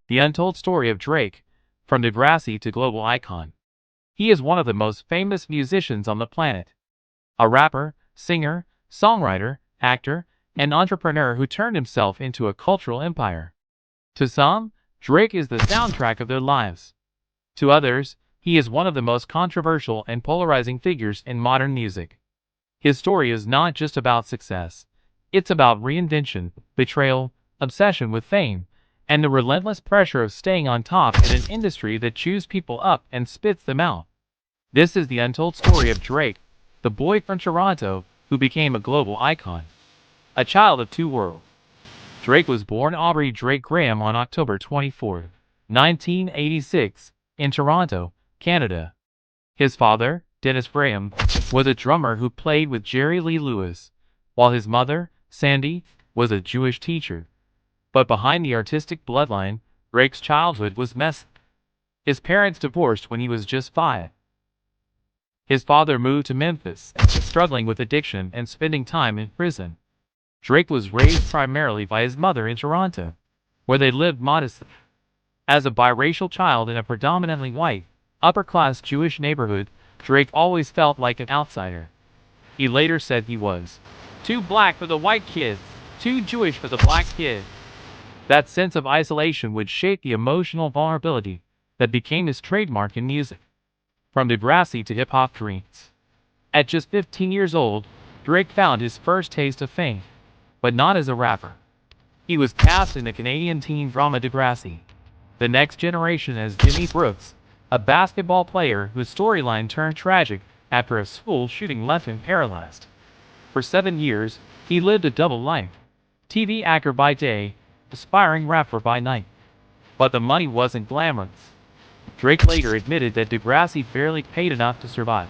The untold story of Drake, from Degrassi to global icon. He is one of the most famous musicians on the planet. A rapper, singer, songwriter, actor, and entrepreneur who turned himself into a cultural empire. To some, Drake is the soundtrack of their lives. To others, he is one of the most controversial and polarizing figures in modern music. His story is not just about success. It's about reinvention, betrayal, obsession with fame, and the relentless pressure of staying on top in an industry that chews people up and spits them out. This is the untold story of Drake, the boy from Toronto who became a global icon. A child of two worlds. Drake was born Aubrey Drake Graham on October 24, 1986, in Toronto, Canada. His father, Dennis Graham, was a drummer who played with Jerry Lee Lewis, while his mother, Sandy, was a Jewish teacher. But behind the artistic bloodline, Drake's childhood was messy. His parents divorced when he was just 5. His father moved to Memphis, struggling with addiction and spending time in prison. Drake was raised primarily by his mother in Toronto, where they lived modestly. As a biracial child in a predominantly white, upper-class Jewish neighborhood, Drake always felt like an outsider. He later said he was too black for the white kids, too Jewish for the black kid. That sense of isolation would shape the emotional vulnerability that became his trademark in music. From Degrassi to hip-hop dreams. At just 15 years old, Drake found his first taste of fame, but not as a rapper. He was cast in the Canadian teen drama Degrassi, The Next Generation as Jimmy Brooks, a basketball player whose storyline turned tragic after a school shooting left him paralyzed. For 7 years, he lived a double life. TV actor by day, aspiring rapper by night. But the money wasn't glamorous. Drake later admitted that Degrassi barely paid enough to survive.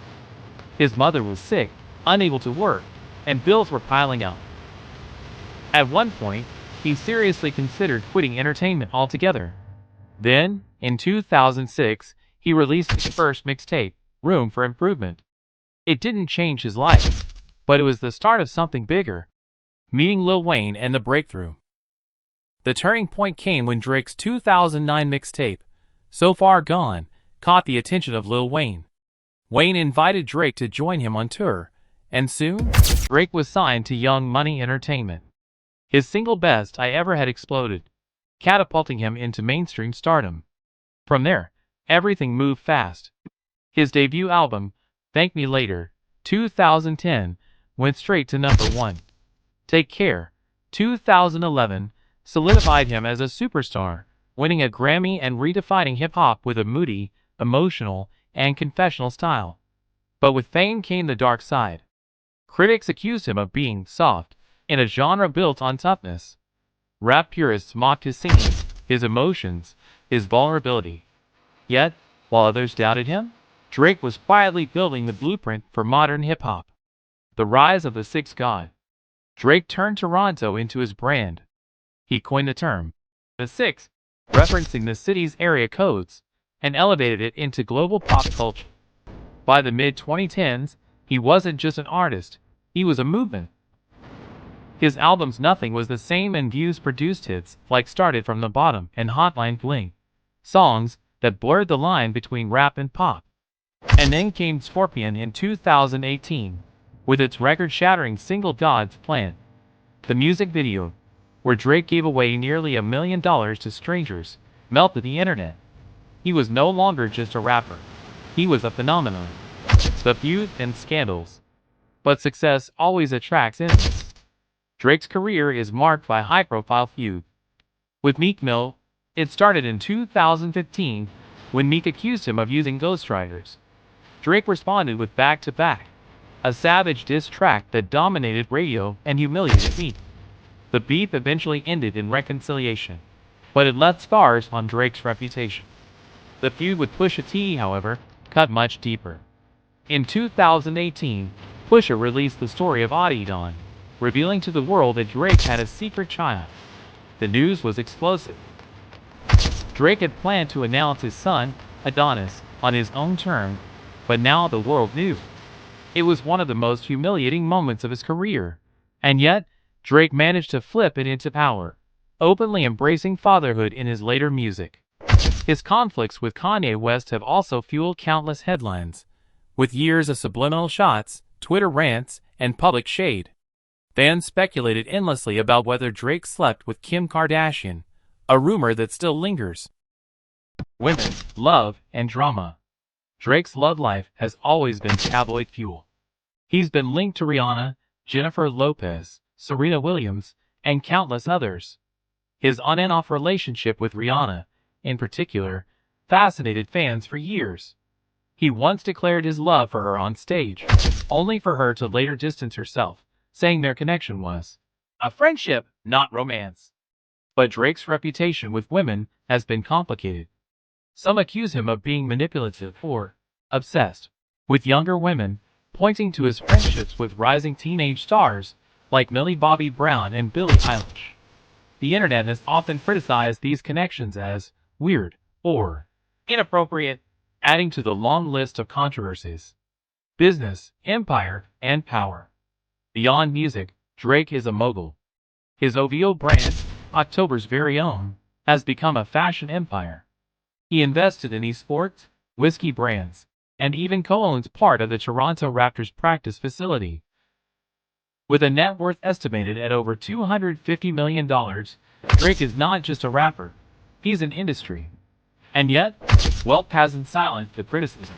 His mother was sick, unable to work, and bills were piling up. At one point, he seriously considered quitting entertainment altogether. Then, in 2006, he released his first mixtape, Room for Improvement. It didn't change his life, but it was the start of something bigger. Meeting Lil Wayne and the breakthrough. The turning point came when Drake's 2009 mixtape, So Far Gone, caught the attention of Lil Wayne. Wayne invited Drake to join him on tour, and soon, Drake was signed to Young Money Entertainment. His single Best I Ever Had exploded, catapulting him into mainstream stardom. From there, everything moved fast. His debut album, Thank Me Later, 2010, went straight to #1. Take Care, 2011, solidified him as a superstar, winning a Grammy and redefining hip-hop with a moody, emotional, and confessional style. But with fame came the dark side. Critics accused him of being soft, in a genre built on toughness. Rap purists mocked his singing, his emotions, his vulnerability. Yet, while others doubted him, Drake was quietly building the blueprint for modern hip-hop. The rise of the Sixth God. Drake turned Toronto into his brand. He coined the term, the Six, referencing the city's area codes, and elevated it into global pop culture. By the mid-2010s, he wasn't just an artist, he was a movement. His albums Nothing Was the Same and Views produced hits like Started From the Bottom and Hotline Bling, songs that blurred the line between rap and pop. And then came Scorpion in 2018, with its record-shattering single God's Plan. The music video, where Drake gave away nearly $1 million to strangers, melted the internet. He was no longer just a rapper. He was a phenomenon. The feuds and scandals. But success always attracts enemies. Drake's career is marked by high-profile feud. With Meek Mill, it started in 2015, when Meek accused him of using ghostwriters. Drake responded with Back to Back, a savage diss track that dominated radio and humiliated Meek. The beef eventually ended in reconciliation, but it left scars on Drake's reputation. The feud with Pusha T, however, cut much deeper. In 2018, Pusha released the story of Adidon, revealing to the world that Drake had a secret child. The news was explosive. Drake had planned to announce his son, Adonis, on his own terms, but now the world knew. It was one of the most humiliating moments of his career, and yet, Drake managed to flip it into power. openly embracing fatherhood in his later music. His conflicts with Kanye West have also fueled countless headlines, with years of subliminal shots, Twitter rants, and public shade. Fans speculated endlessly about whether Drake slept with Kim Kardashian, a rumor that still lingers. Women, love, and drama. Drake's love life has always been tabloid fuel. He's been linked to Rihanna, Jennifer Lopez, Serena Williams, and countless others. His on and off relationship with Rihanna, in particular, fascinated fans for years. He once declared his love for her on stage, only for her to later distance herself, saying their connection was a friendship, not romance. But Drake's reputation with women has been complicated. Some accuse him of being manipulative or obsessed with younger women, pointing to his friendships with rising teenage stars like Millie Bobby Brown and Billie Eilish. The internet has often criticized these connections as weird or inappropriate, adding to the long list of controversies. Business, empire, and power. Beyond music, Drake is a mogul. His OVO brand, October's very own, has become a fashion empire. He invested in esports, whiskey brands, and even co-owns part of the Toronto Raptors practice facility. With a net worth estimated at over $250 million, Drake is not just a rapper, he's an industry. And yet, wealth hasn't silenced the criticism.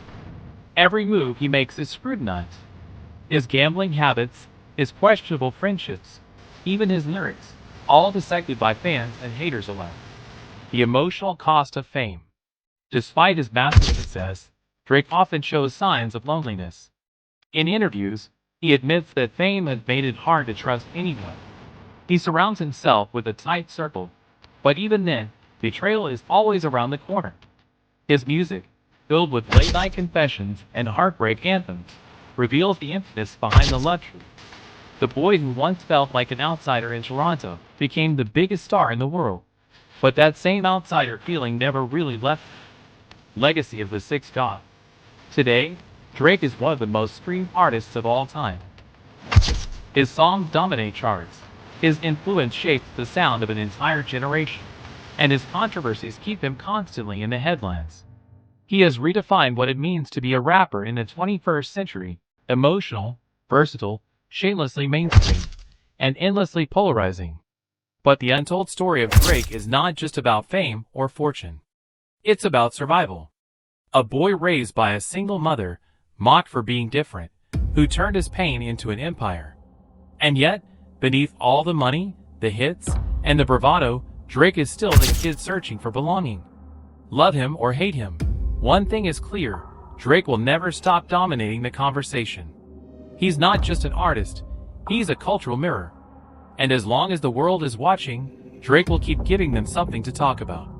Every move he makes is scrutinized. His gambling habits, his questionable friendships, even his lyrics, all dissected by fans and haters alike. The emotional cost of fame. Despite his massive success, Drake often shows signs of loneliness. In interviews, he admits that fame has made it hard to trust anyone. He surrounds himself with a tight circle, but even then, betrayal is always around the corner. His music, filled with late-night confessions and heartbreak anthems, reveals the emptiness behind the luxury. The boy who once felt like an outsider in Toronto became the biggest star in the world, but that same outsider feeling never really left him. Legacy of the Sixth God. Today, Drake is one of the most streamed artists of all time. His songs dominate charts. His influence shapes the sound of an entire generation, and his controversies keep him constantly in the headlines. He has redefined what it means to be a rapper in the 21st century: emotional, versatile, shamelessly mainstream, and endlessly polarizing. But the untold story of Drake is not just about fame or fortune. It's about survival. A boy raised by a single mother, mocked for being different, who turned his pain into an empire. And yet, beneath all the money, the hits, and the bravado, Drake is still the kid searching for belonging. Love him or hate him, one thing is clear: Drake will never stop dominating the conversation. He's not just an artist, he's a cultural mirror. And as long as the world is watching, Drake will keep giving them something to talk about.